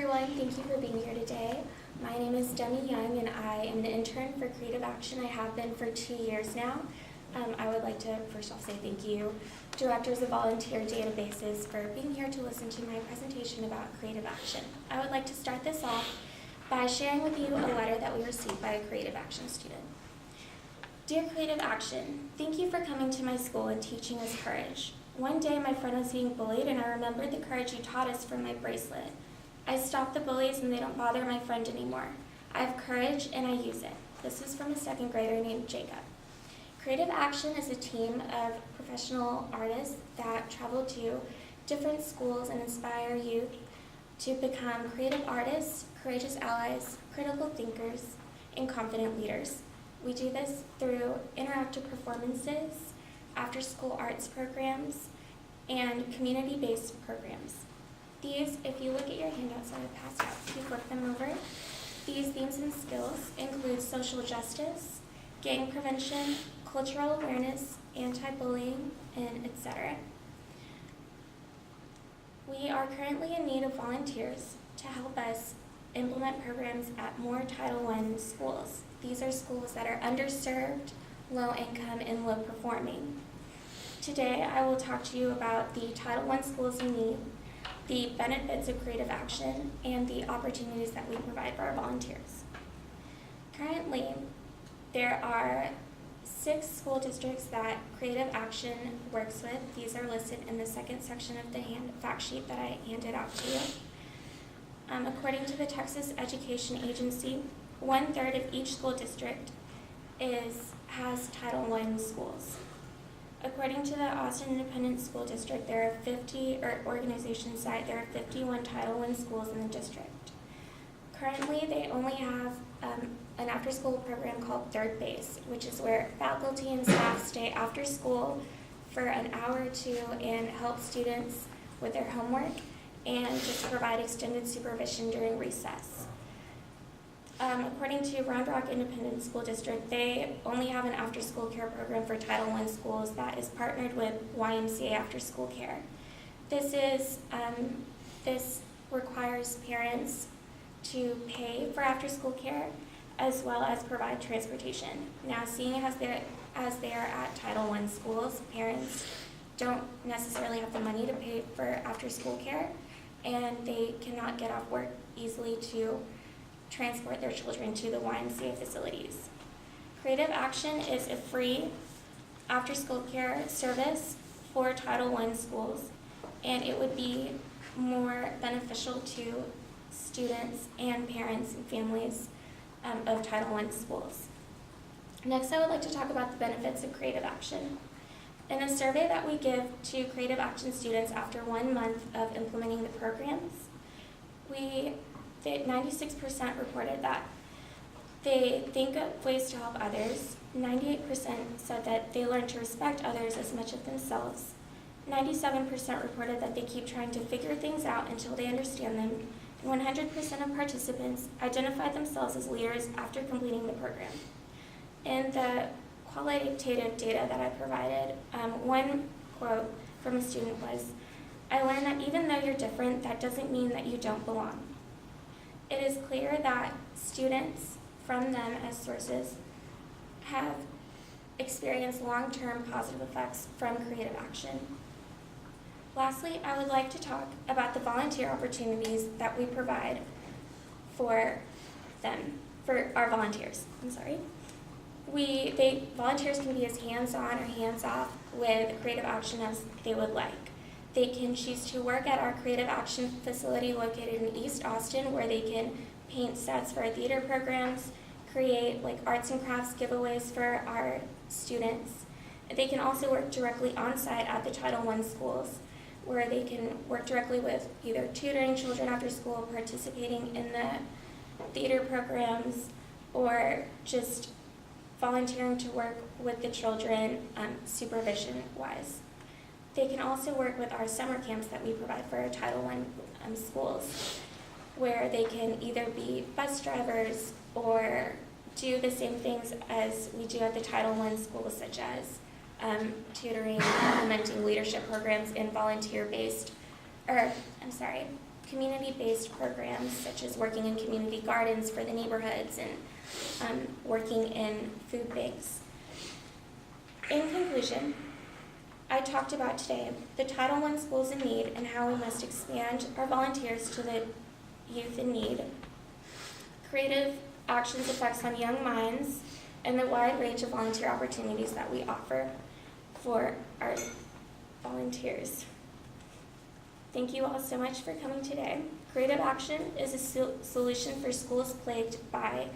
everyone, thank you for being here today. My name is Demi and I am an intern for Creative Action. I have been for 2 years now. I would like to first off say thank you, directors of volunteer databases, for being here to listen to my presentation about Creative Action. I would like to start this off by sharing with you a letter that we received by a Creative Action student. Dear Creative Action, thank you for coming to my school and teaching us courage. One day my friend was being bullied and I remembered the courage you taught us from my bracelet. I stopped the bullies and they don't bother my friend anymore. I have courage and I use it. This is from a second grader named Jacob. Creative Action is a team of professional artists that travel to different schools and inspire youth to become creative artists, courageous allies, critical thinkers, and confident leaders. We do this through interactive performances, after-school arts programs, and community-based programs. These, if you look at your handouts that I passed out, if you flip them over, these themes and skills include social justice, gang prevention, cultural awareness, anti-bullying, and etc. We are currently in need of volunteers to help us implement programs at more Title I schools. These are schools that are underserved, low income, and low performing. Today, I will talk to you about the Title I schools in need, the benefits of Creative Action, and the opportunities that we provide for our volunteers. Currently, there are 6 school districts that Creative Action works with. These are listed in the second section of the fact sheet that I handed out to you. According to the Texas Education Agency, 1/3 of each school district has Title I schools. According to the Austin Independent School District, there are 51 Title I schools in the district. Currently, they only have an after-school program called Third Base, which is where faculty and staff stay after school for an hour or two and help students with their homework and just provide extended supervision during recess. According to Round Rock Independent School District, they only have an after-school care program for Title I schools that is partnered with YMCA After School Care. This requires parents to pay for after-school care as well as provide transportation. Now, seeing as they are at Title I schools, parents don't necessarily have the money to pay for after-school care, and they cannot get off work easily to transport their children to the YMCA facilities. Creative Action is a free after-school care service for Title I schools, and it would be more beneficial to students and parents and families of Title I schools. Next, I would like to talk about the benefits of Creative Action. In a survey that we give to Creative Action students after 1 month of implementing the programs, 96% reported that they think of ways to help others. 98% said that they learn to respect others as much as themselves. 97% reported that they keep trying to figure things out until they understand them. And 100% of participants identified themselves as leaders after completing the program. In the qualitative data that I provided, one quote from a student was, "I learned that even though you're different, that doesn't mean that you don't belong." It is clear that students from them as sources have experienced long-term positive effects from Creative Action. Lastly, I would like to talk about the volunteer opportunities that we provide for our volunteers. Volunteers can be as hands-on or hands-off with Creative Action as they would like. They can choose to work at our Creative Action facility located in East Austin, where they can paint sets for our theater programs, create arts and crafts giveaways for our students. They can also work directly on-site at the Title I schools, where they can work directly with either tutoring children after school, participating in the theater programs, or just volunteering to work with the children supervision-wise. They can also work with our summer camps that we provide for our Title I schools, where they can either be bus drivers or do the same things as we do at the Title I schools, such as tutoring, implementing leadership programs, and community-based programs such as working in community gardens for the neighborhoods and working in food banks. In conclusion, I talked about today the Title I schools in need and how we must expand our volunteers to the youth in need, creative actions effects on young minds, and the wide range of volunteer opportunities that we offer for our volunteers. Thank you all so much for coming today. Creative Action is a solution for schools plagued by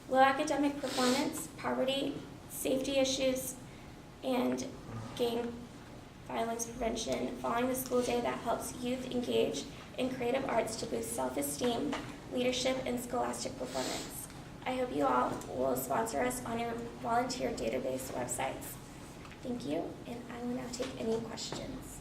low academic performance, poverty, safety issues, and gang violence prevention following the school day that helps youth engage in creative arts to boost self-esteem, leadership, and scholastic performance. I hope you all will sponsor us on your volunteer database websites. Thank you, and I will now take any questions.